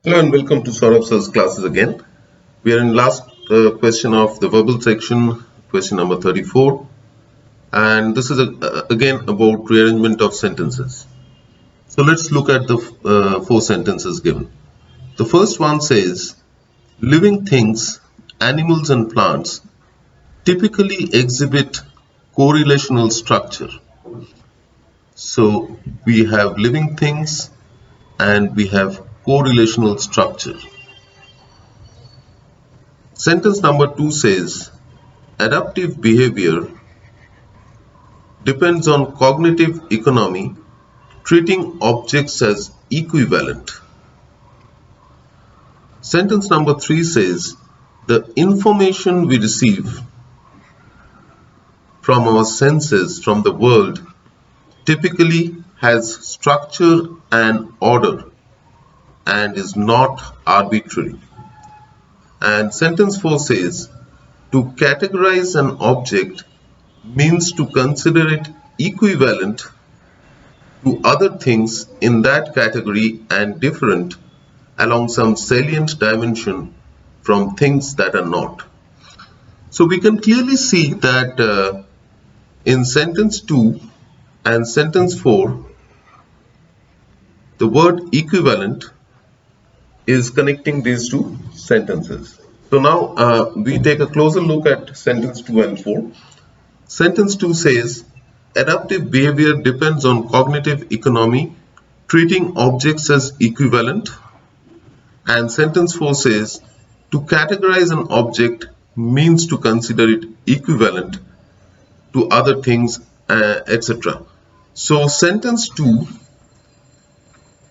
Hello and welcome to Saurabh Sir's classes again. We are in last question of the verbal section, question number 34, and this is again about rearrangement of sentences. So let's look at the four sentences given. The first one says, living things, animals and plants typically exhibit correlational structure. So we have living things and we have correlational structure. Sentence number 2 says, adaptive behavior depends on cognitive economy, treating objects as equivalent. Sentence number 3 says, the information we receive from our senses from the world typically has structure and order and is not arbitrary. And sentence 4 says, to categorize an object means to consider it equivalent to other things in that category and different along some salient dimension from things that are not. So we can clearly see that in sentence 2 and sentence 4, the word equivalent is connecting these two sentences. So now we take a closer look at sentence 2 and 4. Sentence 2 says, adaptive behavior depends on cognitive economy, treating objects as equivalent. And sentence 4 says, to categorize an object means to consider it equivalent to other things, etc. So sentence 2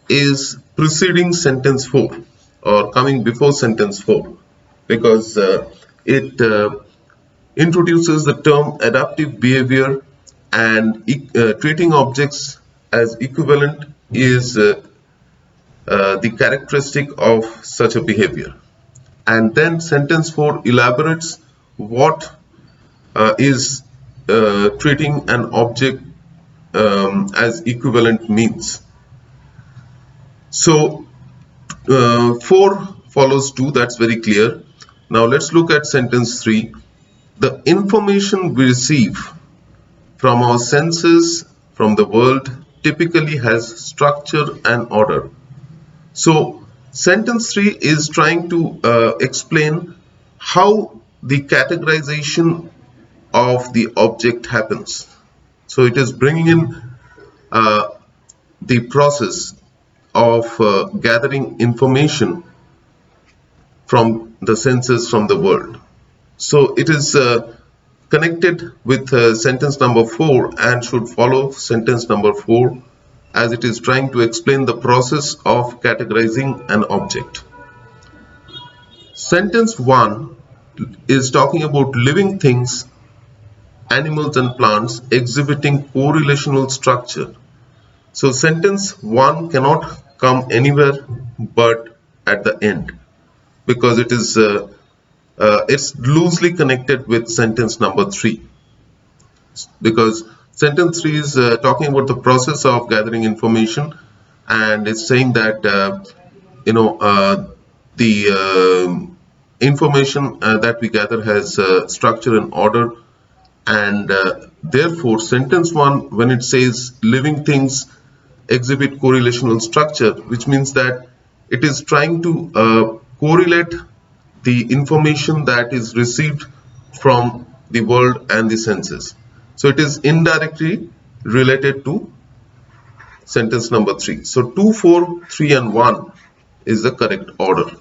is preceding sentence 4 or coming before sentence 4 because it introduces the term adaptive behavior, and treating objects as equivalent is the characteristic of such a behavior. And then sentence 4 elaborates what is treating an object as equivalent means. So 4 follows 2, that's very clear. Now let's look at sentence 3. The information we receive from our senses from the world typically has structure and order. So sentence 3 is trying to explain how the categorization of the object happens. So it is bringing in the process of gathering information from the senses from the world. So it is connected with sentence number 4 and should follow sentence number 4 as it is trying to explain the process of categorizing an object. Sentence 1 is talking about living things, animals and plants exhibiting correlational structure. So sentence 1 cannot come anywhere but at the end because it is it's loosely connected with sentence number 3 because sentence 3 is talking about the process of gathering information, and it's saying that the information that we gather has structure and order, and therefore sentence 1, when it says living things exhibit correlational structure, which means that it is trying to correlate the information that is received from the world and the senses. So it is indirectly related to sentence number 3. So 2, 4, 3 and 1 is the correct order.